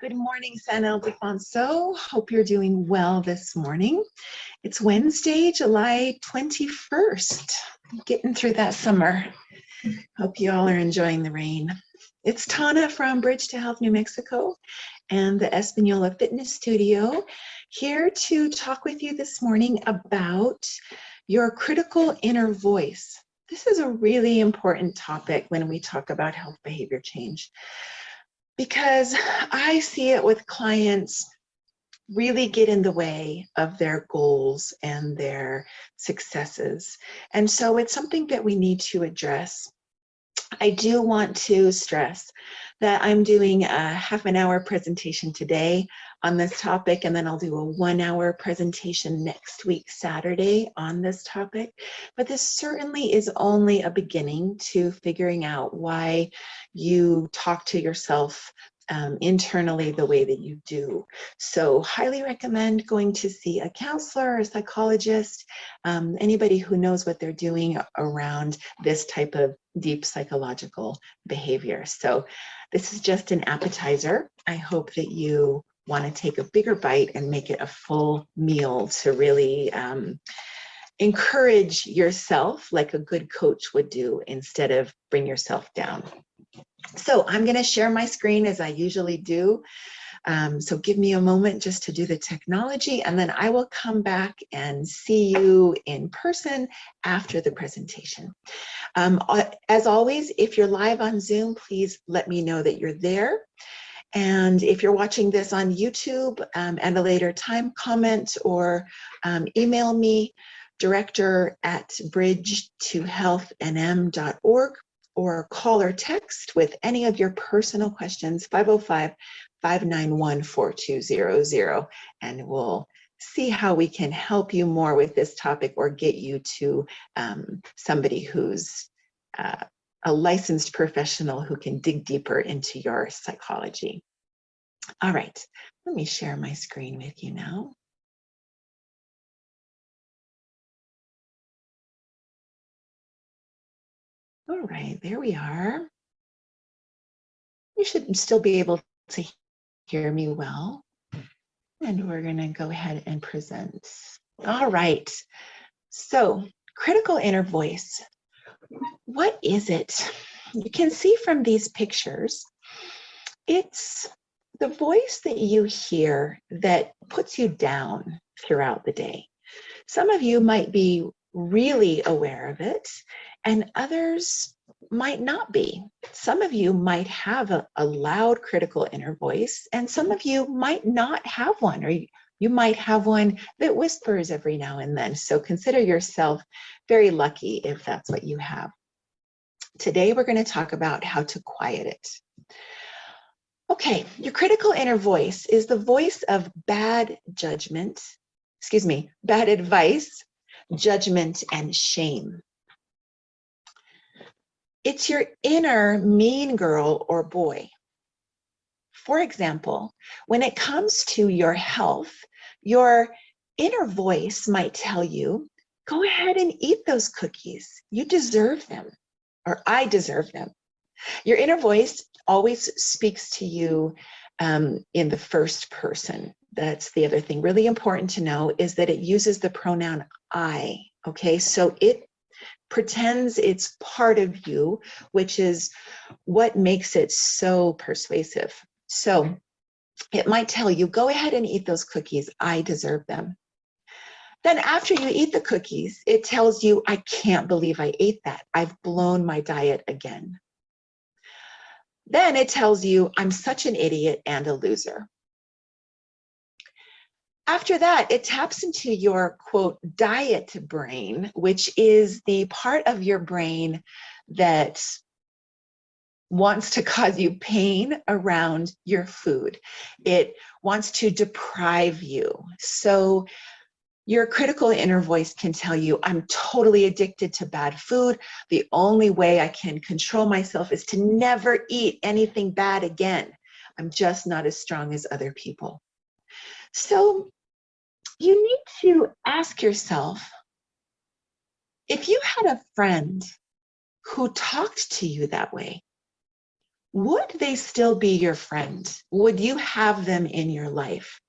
Good morning, San Ildefonso. Hope you're doing well this morning. It's Wednesday, July 21st. Getting through that summer. Hope you all are enjoying the rain. It's Tana from Bridge to Health, New Mexico, and the Espanola Fitness Studio, here to talk with you this morning about your critical inner voice. This is a really important topic when we talk about health behavior change, because I see it with clients really get in the way of their goals and their successes. And so it's something that we need to address. I do want to stress that I'm doing a half-an-hour presentation today on this topic, and then I'll do a 1-hour presentation next week, Saturday, on this topic. But this certainly is only a beginning to figuring out why you talk to yourself internally the way that you do. So highly recommend going to see a counselor or a psychologist, anybody who knows what they're doing around this type of deep psychological behavior. So this is just an appetizer. I hope that you want to take a bigger bite and make it a full meal to really encourage yourself like a good coach would do instead of bring yourself down. So I'm going to share my screen as I usually do. So give me a moment just to do the technology, and then I will come back and see you in person after the presentation. As always, if you're live on Zoom, please let me know that you're there. And if you're watching this on YouTube at a later time, comment or email me, director@bridgetohealthnm.org, or call or text with any of your personal questions, 505-591-4200, and we'll see how we can help you more with this topic or get you to somebody who's a licensed professional who can dig deeper into your psychology. All right, let me share my screen with you now. All right, there we are. You should still be able to hear me well. And we're going to go ahead and present. All right. So, critical inner voice. What is it? You can see from these pictures, it's the voice that you hear that puts you down throughout the day. Some of you might be really aware of it, and others might not be. Some of you might have a loud critical inner voice, and some of you might not have one, or you might have one that whispers every now and then. So consider yourself very lucky if that's what you have. Today, we're going to talk about how to quiet it. Okay, your critical inner voice is the voice of bad advice, judgment, and shame. It's your inner mean girl or boy. For example, when it comes to your health, your inner voice might tell you, go ahead and eat those cookies. You deserve them, or I deserve them. Your inner voice always speaks to you in the first person. That's the other thing. Really important to know is that it uses the pronoun I, okay? So it pretends it's part of you, which is what makes it so persuasive. So it might tell you, go ahead and eat those cookies. I deserve them. Then after you eat the cookies, it tells you, I can't believe I ate that. I've blown my diet again. Then it tells you, I'm such an idiot and a loser. After that, it taps into your, quote, diet brain, which is the part of your brain that wants to cause you pain around your food. It wants to deprive you. So your critical inner voice can tell you, I'm totally addicted to bad food. The only way I can control myself is to never eat anything bad again. I'm just not as strong as other people. So you need to ask yourself, if you had a friend who talked to you that way, would they still be your friend? Would you have them in your life?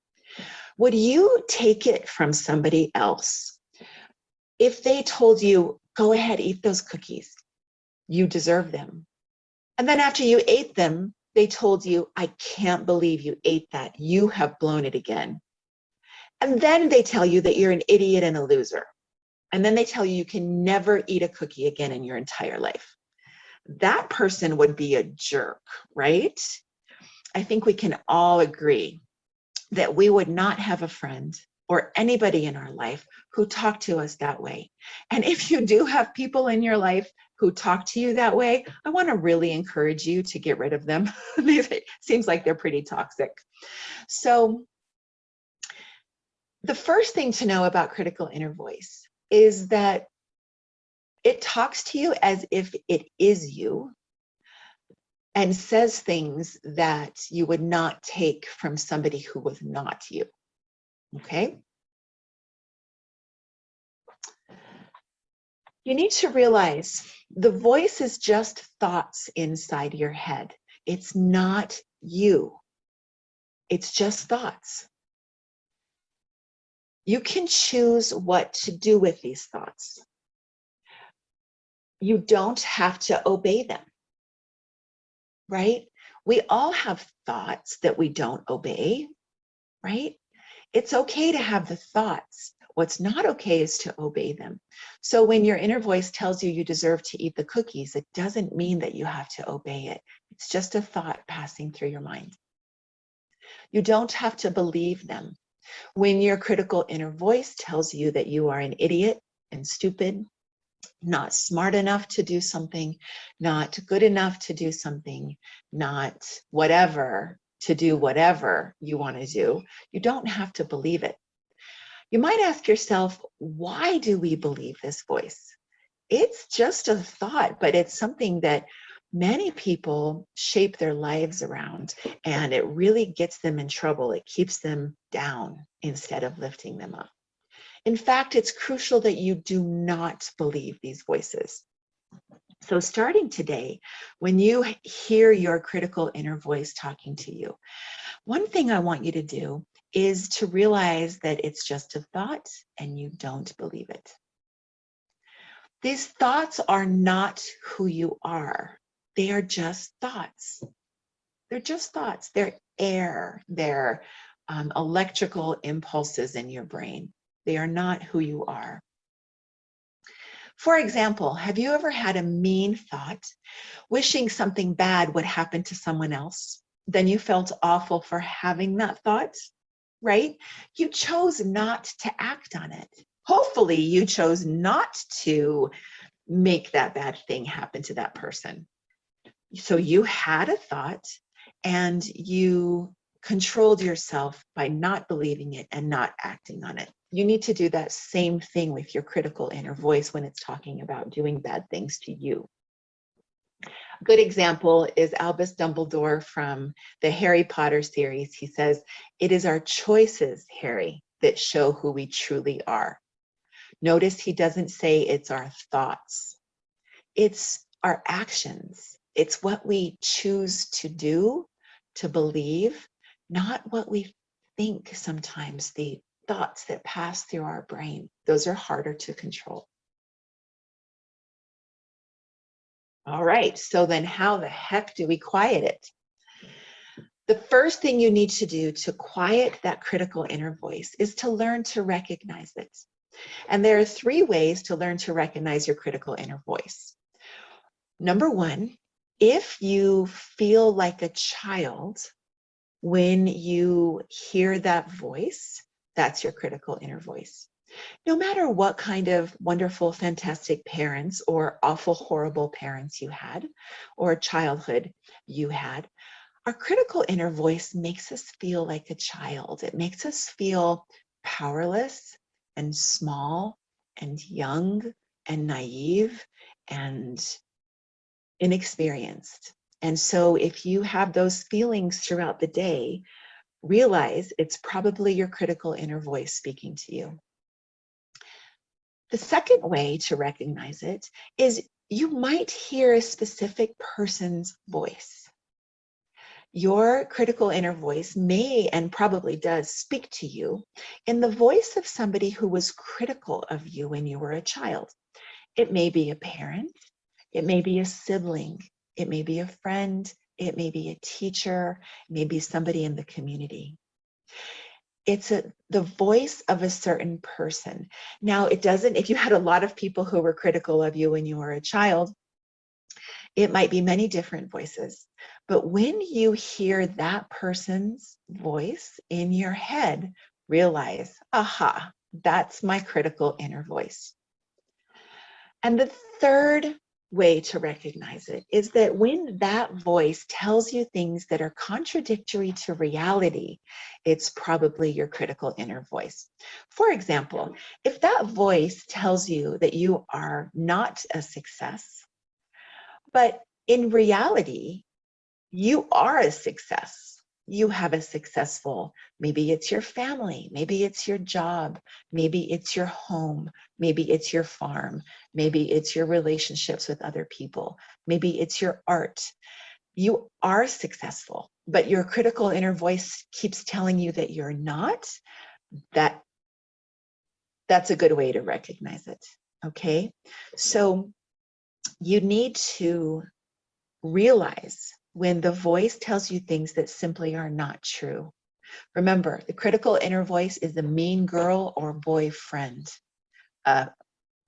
Would you take it from somebody else if they told you, go ahead, eat those cookies, you deserve them? And then after you ate them, they told you, I can't believe you ate that. You have blown it again. And then they tell you that you're an idiot and a loser. And then they tell you you can never eat a cookie again in your entire life. That person would be a jerk, right? I think we can all agree that we would not have a friend or anybody in our life who talked to us that way. And if you do have people in your life who talk to you that way, I want to really encourage you to get rid of them. It seems like they're pretty toxic. So the first thing to know about critical inner voice is that it talks to you as if it is you and says things that you would not take from somebody who was not you. Okay? You need to realize the voice is just thoughts inside your head. It's not you. It's just thoughts. You can choose what to do with these thoughts. You don't have to obey them, right? We all have thoughts that we don't obey, right? It's okay to have the thoughts. What's not okay is to obey them. So when your inner voice tells you you deserve to eat the cookies, it doesn't mean that you have to obey it. It's just a thought passing through your mind. You don't have to believe them. When your critical inner voice tells you that you are an idiot and stupid, not smart enough to do something, not good enough to do something, not whatever to do whatever you want to do, you don't have to believe it. You might ask yourself, why do we believe this voice? It's just a thought, but it's something that many people shape their lives around, and it really gets them in trouble. It keeps them down instead of lifting them up. In fact, it's crucial that you do not believe these voices. So starting today, when you hear your critical inner voice talking to you, one thing I want you to do is to realize that it's just a thought and you don't believe it. These thoughts are not who you are. They are just thoughts. They're just thoughts. They're air. They're electrical impulses in your brain. They are not who you are. For example, have you ever had a mean thought, wishing something bad would happen to someone else? Then you felt awful for having that thought, right? You chose not to act on it. Hopefully you chose not to make that bad thing happen to that person. So you had a thought and you controlled yourself by not believing it and not acting on it. You need to do that same thing with your critical inner voice when it's talking about doing bad things to you. A good example is Albus Dumbledore from the Harry Potter series. He says, "It is our choices, Harry, that show who we truly are." Notice he doesn't say it's our thoughts. It's our actions. It's what we choose to do, to believe, not what we think sometimes, the thoughts that pass through our brain. Those are harder to control. All right, so then how the heck do we quiet it? The first thing you need to do to quiet that critical inner voice is to learn to recognize it. And there are 3 ways to learn to recognize your critical inner voice. Number 1, if you feel like a child when you hear that voice, that's your critical inner voice. No matter what kind of wonderful, fantastic parents or awful, horrible parents you had, or childhood you had, our critical inner voice makes us feel like a child. It makes us feel powerless and small and young and naive and inexperienced. And so if you have those feelings throughout the day, realize it's probably your critical inner voice speaking to you. The second way to recognize it is you might hear a specific person's voice. Your critical inner voice may and probably does speak to you in the voice of somebody who was critical of you when you were a child. It may be a parent, it may be a sibling, it may be a friend, it may be a teacher, it may be somebody in the community. It's the voice of a certain person. Now, it doesn't, if you had a lot of people who were critical of you when you were a child, it might be many different voices. But when you hear that person's voice in your head, realize, aha, that's my critical inner voice. And the third way to recognize it is that when that voice tells you things that are contradictory to reality, it's probably your critical inner voice. For example, if that voice tells you that you are not a success, but in reality, you are a success. You have a successful, maybe it's your family, maybe it's your job, maybe it's your home, maybe it's your farm, maybe it's your relationships with other people, maybe it's your art. You are successful, but your critical inner voice keeps telling you that you're not. That's a good way to recognize it, okay? So you need to realize when the voice tells you things that simply are not true. Remember, the critical inner voice is a mean girl or boy friend, a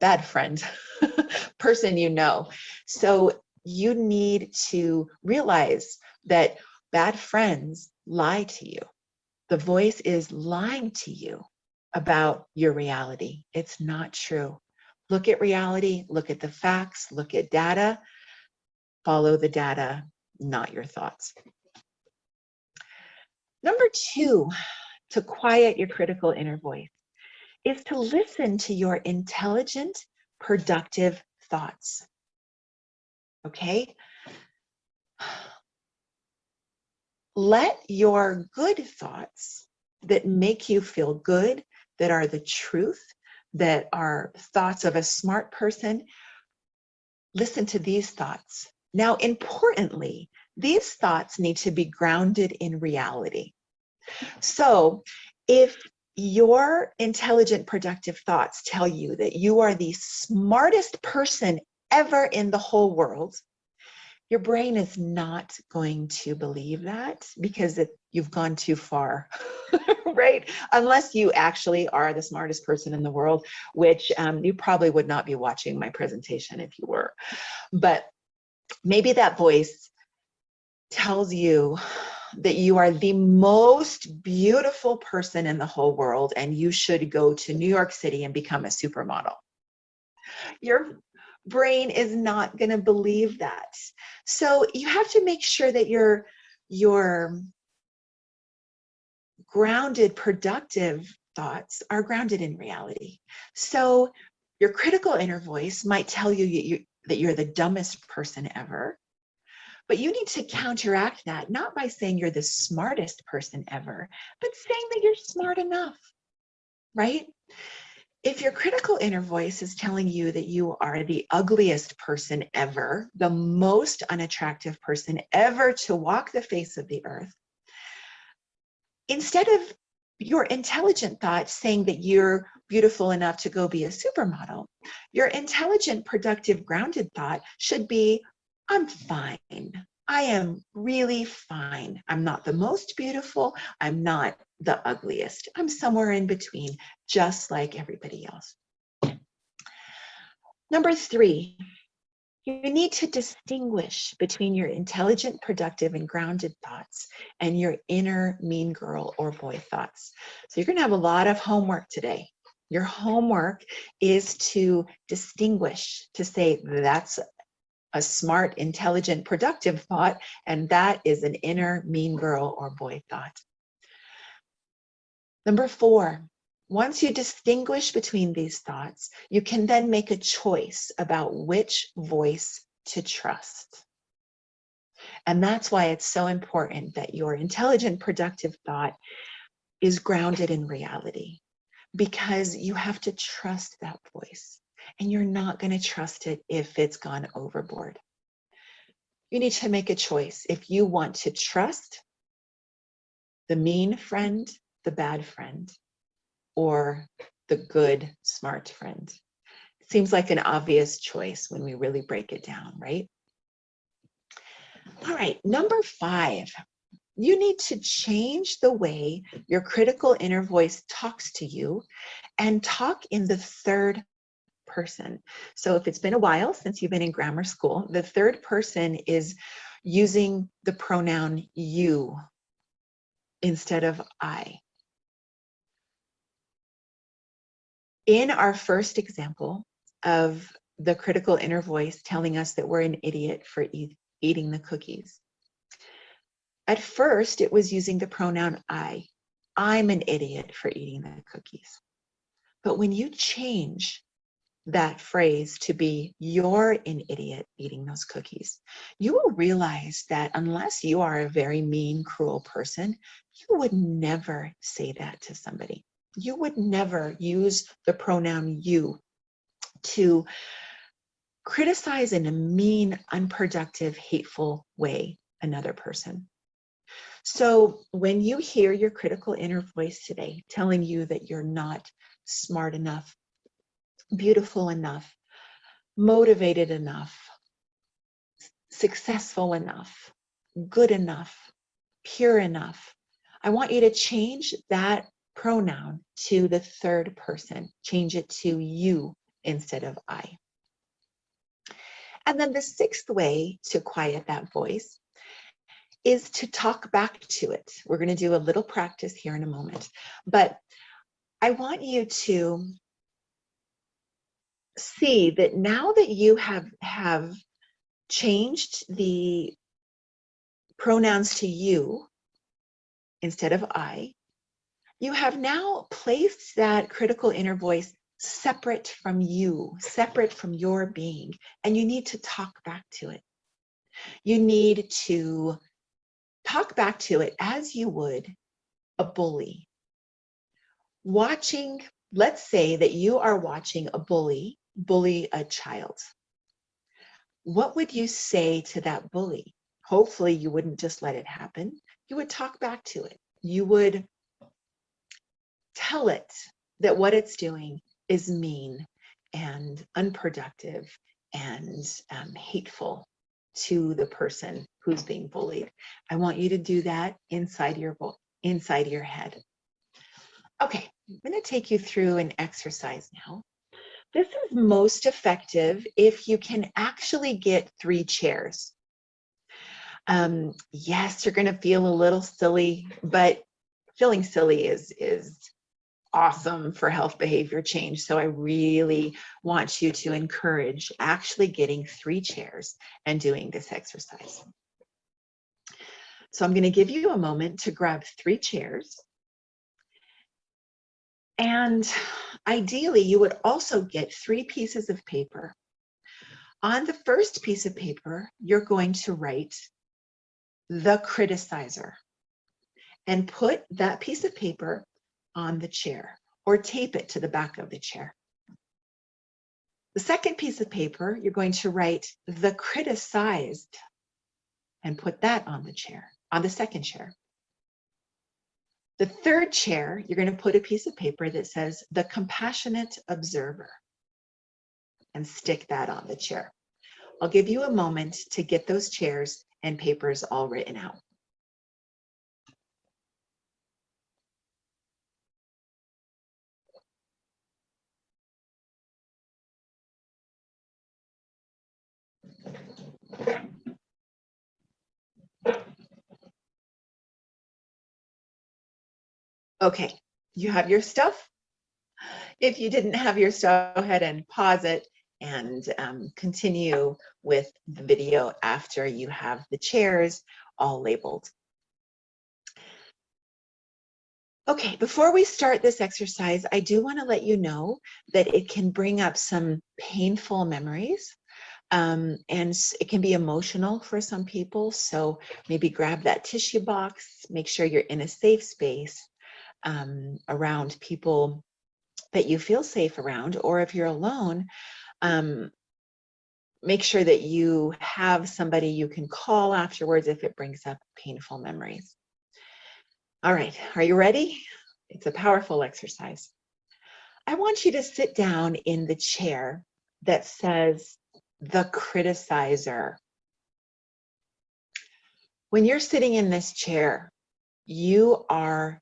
bad friend, person you know. So you need to realize that bad friends lie to you. The voice is lying to you about your reality. It's not true. Look at reality, look at the facts, look at data, follow the data, not your thoughts. Number 2, to quiet your critical inner voice is to listen to your intelligent, productive thoughts. Okay? Let your good thoughts that make you feel good, that are the truth, that are thoughts of a smart person, listen to these thoughts. Now, importantly, these thoughts need to be grounded in reality. So if your intelligent, productive thoughts tell you that you are the smartest person ever in the whole world, your brain is not going to believe that because you've gone too far, right? Unless you actually are the smartest person in the world, which you probably would not be watching my presentation if you were. But maybe that voice tells you that you are the most beautiful person in the whole world and you should go to New York City and become a supermodel. Your brain is not going to believe that. So you have to make sure that your grounded, productive thoughts are grounded in reality. So your critical inner voice might tell you that you're the dumbest person ever. But you need to counteract that, not by saying you're the smartest person ever, but saying that you're smart enough, right? If your critical inner voice is telling you that you are the ugliest person ever, the most unattractive person ever to walk the face of the earth, instead of your intelligent thought saying that you're beautiful enough to go be a supermodel, your intelligent, productive, grounded thought should be, I'm fine. I am really fine. I'm not the most beautiful. I'm not the ugliest. I'm somewhere in between, just like everybody else. Number 3, you need to distinguish between your intelligent, productive, and grounded thoughts and your inner mean girl or boy thoughts. So you're going to have a lot of homework today. Your homework is to distinguish, to say that's a smart, intelligent, productive thought, and that is an inner mean girl or boy thought. Number 4, once you distinguish between these thoughts, you can then make a choice about which voice to trust. And that's why it's so important that your intelligent, productive thought is grounded in reality, because you have to trust that voice, and you're not going to trust it if it's gone overboard. You need to make a choice if you want to trust the mean friend, the bad friend, or the good, smart friend. It seems like an obvious choice when we really break it down, right? All right, number 5, you need to change the way your critical inner voice talks to you and talk in the third person. So if it's been a while since you've been in grammar school, the third person is using the pronoun you instead of I. In our first example of the critical inner voice telling us that we're an idiot for eating the cookies, at first it was using the pronoun I. I'm an idiot for eating the cookies. But when you change that phrase to be you're an idiot eating those cookies, you will realize that unless you are a very mean, cruel person, you would never say that to somebody. You would never use the pronoun you to criticize in a mean, unproductive, hateful way another person. So when you hear your critical inner voice today telling you that you're not smart enough, beautiful enough, motivated enough, successful enough, good enough, pure enough, I want you to change that pronoun to the third person. Change it to you instead of I. And then the 6th way to quiet that voice is to talk back to it. We're going to do a little practice here in a moment, but I want you to see that now that you have changed the pronouns to you instead of I, you have now placed that critical inner voice separate from you, separate from your being, and you need to talk back to it. You need to talk back to it as you would a bully. Let's say that you are watching a bully a child. What would you say to that bully? Hopefully you wouldn't just let it happen. You would talk back to it. You would tell it that what it's doing is mean and unproductive and hateful to the person who's being bullied. I want you to do that inside your head. Okay, I'm going to take you through an exercise now. This is most effective if you can actually get 3 chairs. Yes, you're going to feel a little silly, but feeling silly is awesome for health behavior change. So I really want you to encourage actually getting 3 chairs and doing this exercise. So I'm going to give you a moment to grab 3 chairs. And ideally, you would also get 3 pieces of paper. On the first piece of paper, you're going to write the criticizer and put that piece of paper on the chair or tape it to the back of the chair. The second piece of paper, you're going to write the criticized and put that on the chair, on the second chair. The third chair, you're going to put a piece of paper that says the compassionate observer and stick that on the chair. I'll give you a moment to get those chairs and papers all written out. Okay, you have your stuff? If you didn't have your stuff, go ahead and pause it and continue with the video after you have the chairs all labeled. Okay, before we start this exercise, I do want to let you know that it can bring up some painful memories. And it can be emotional for some people. So maybe grab that tissue box, make sure you're in a safe space around people that you feel safe around, or if you're alone, make sure that you have somebody you can call afterwards if it brings up painful memories. All right, are you ready? It's a powerful exercise. I want you to sit down in the chair that says the criticizer. When you're sitting in this chair, you are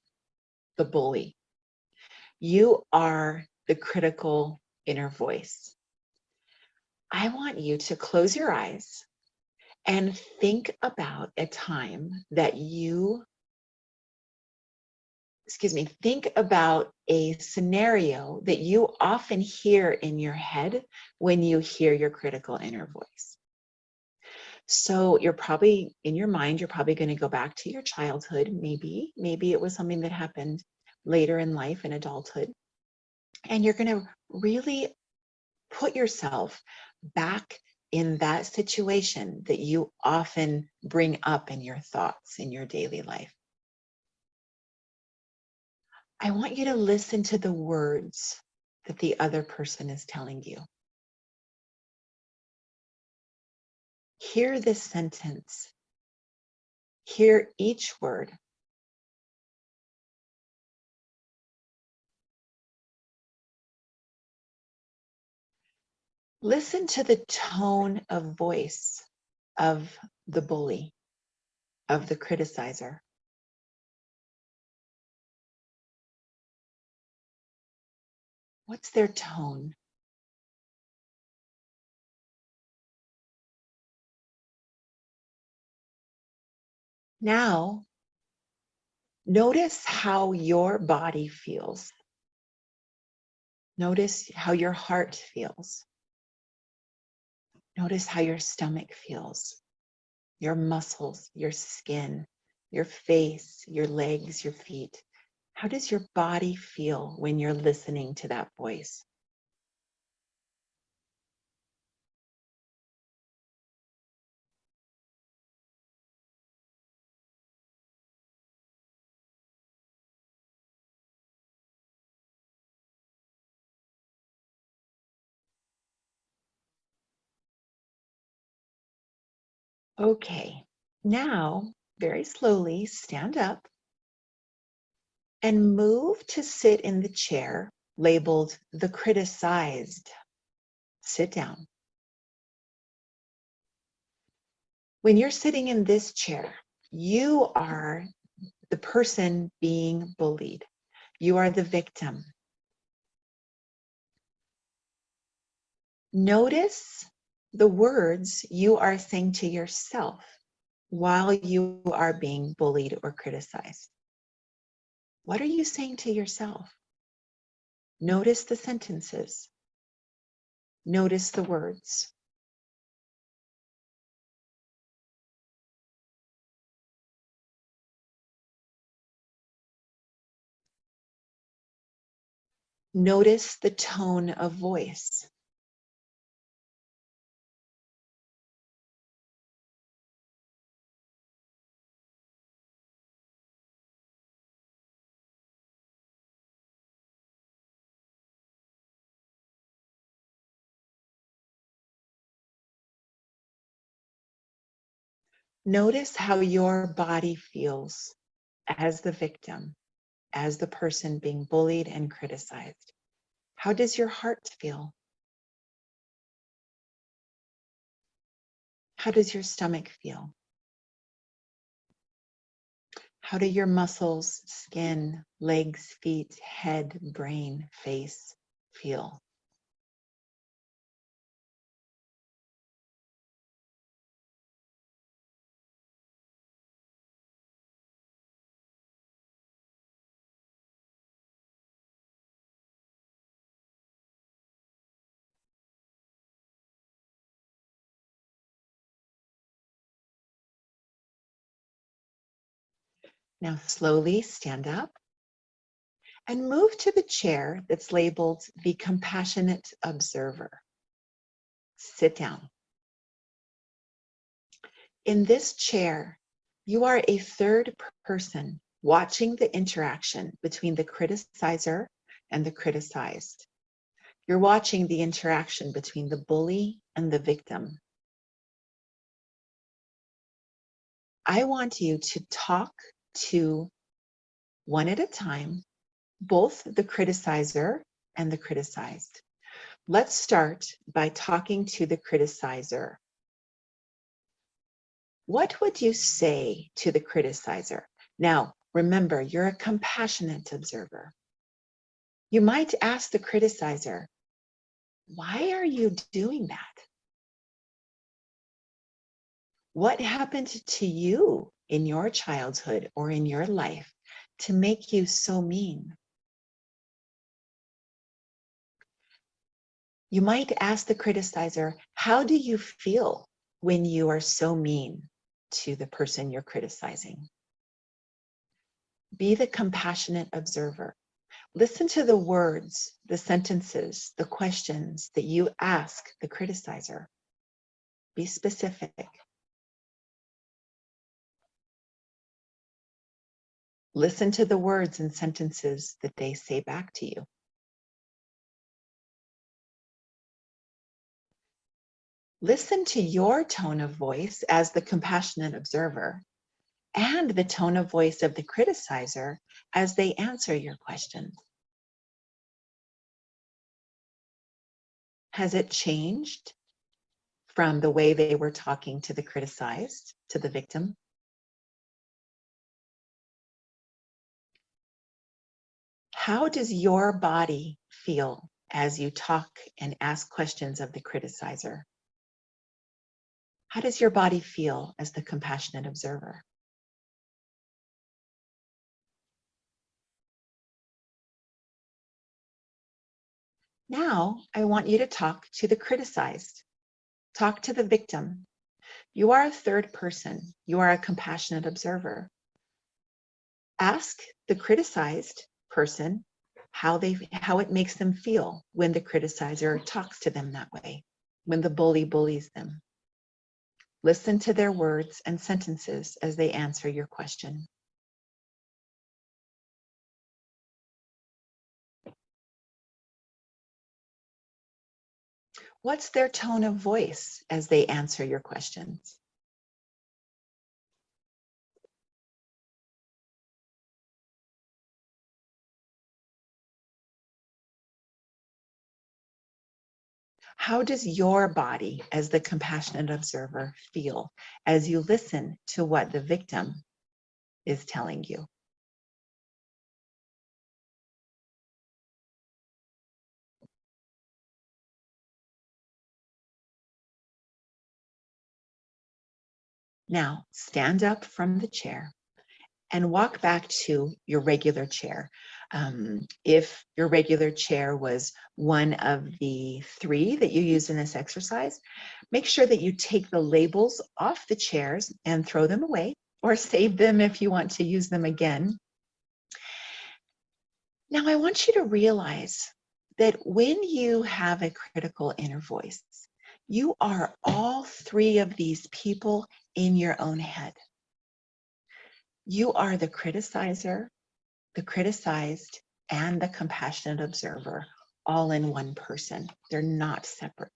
the bully. You are the critical inner voice. I want you to close your eyes and think about a time that think about a scenario that you often hear in your head when you hear your critical inner voice. So you're probably, in your mind, you're probably going to go back to your childhood, maybe it was something that happened later in life in adulthood. And you're going to really put yourself back in that situation that you often bring up in your thoughts in your daily life. I want you to listen to the words that the other person is telling you. Hear this sentence. Hear each word. Listen to the tone of voice of the bully, of the criticizer. What's their tone? Now, notice how your body feels. Notice how your heart feels. Notice how your stomach feels, your muscles, your skin, your face, your legs, your feet. How does your body feel when you're listening to that voice? Okay, now very slowly stand up and move to sit in the chair labeled the criticized. Sit down. When you're sitting in this chair, you are the person being bullied. You are the victim. Notice the words you are saying to yourself while you are being bullied or criticized. What are you saying to yourself? Notice the sentences. Notice the words. Notice the tone of voice. Notice how your body feels as the victim, as the person being bullied and criticized. How does your heart feel? How does your stomach feel? How do your muscles, skin, legs, feet, head, brain, face feel? Now slowly stand up and move to the chair that's labeled the compassionate observer. Sit down. In this chair, you are a third person watching the interaction between the criticizer and the criticized. You're watching the interaction between the bully and the victim. I want you to talk to, one at a time, both the criticizer and the criticized. Let's start by talking to the criticizer. What would you say to the criticizer? Now, remember, you're a compassionate observer. You might ask the criticizer, why are you doing that? What happened to you in your childhood or in your life to make you so mean? You might ask the criticizer, how do you feel when you are so mean to the person you're criticizing? Be the compassionate observer. Listen to the words, the sentences, the questions that you ask the criticizer. Be specific. Listen to the words and sentences that they say back to you. Listen to your tone of voice as the compassionate observer and the tone of voice of the criticizer as they answer your questions. Has it changed from the way they were talking to the criticized, to the victim? How does your body feel as you talk and ask questions of the criticizer? How does your body feel as the compassionate observer? Now, I want you to talk to the criticized. Talk to the victim. You are a third person. You are a compassionate observer. Ask the criticized person how it makes them feel when the criticizer talks to them that way, when the bully bullies them. Listen to their words and sentences as they answer your question. What's their tone of voice as they answer your questions? How does your body as the compassionate observer feel as you listen to what the victim is telling you? Now, stand up from the chair and walk back to your regular chair. If your regular chair was one of the 3 that you use in this exercise, make sure that you take the labels off the chairs and throw them away, or save them if you want to use them again. Now, I want you to realize that when you have a critical inner voice, you are all 3 of these people in your own head. You are the criticizer, the criticized, and the compassionate observer, all in one person. They're not separate.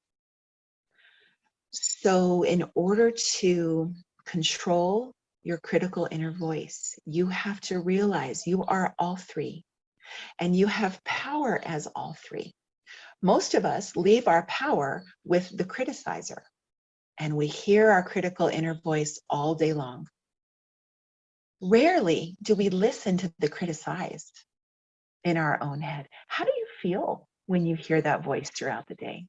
So in order to control your critical inner voice, you have to realize you are all 3, and you have power as all 3. Most of us leave our power with the criticizer, and we hear our critical inner voice all day long. Rarely do we listen to the criticized in our own head. How do you feel when you hear that voice throughout the day?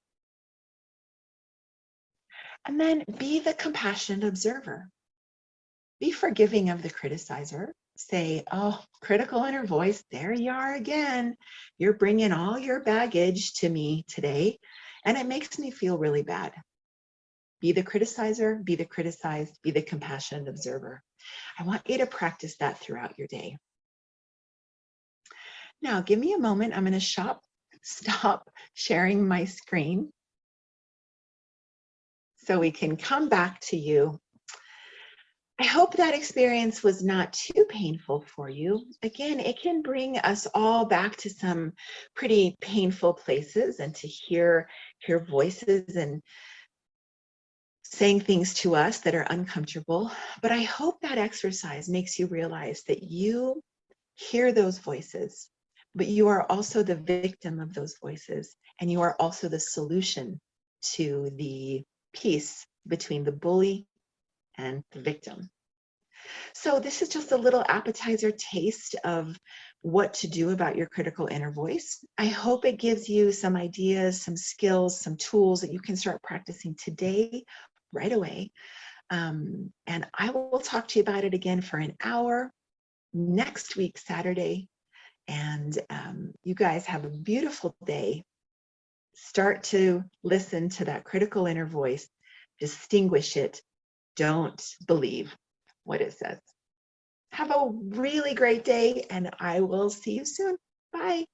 And then be the compassionate observer. Be forgiving of the criticizer. Say, oh, critical inner voice, there you are again. You're bringing all your baggage to me today, and it makes me feel really bad. Be the criticizer, be the criticized, be the compassionate observer. I want you to practice that throughout your day. Now, give me a moment. I'm going to stop sharing my screen so we can come back to you. I hope that experience was not too painful for you. Again, it can bring us all back to some pretty painful places, and to hear voices and saying things to us that are uncomfortable. But I hope that exercise makes you realize that you hear those voices, but you are also the victim of those voices, and you are also the solution to the peace between the bully and the victim. So this is just a little appetizer taste of what to do about your critical inner voice. I hope it gives you some ideas, some skills, some tools that you can start practicing today, right away. And I will talk to you about it again for an hour next week, Saturday. And you guys have a beautiful day. Start to listen to that critical inner voice, distinguish it. Don't believe what it says. Have a really great day, and I will see you soon. Bye.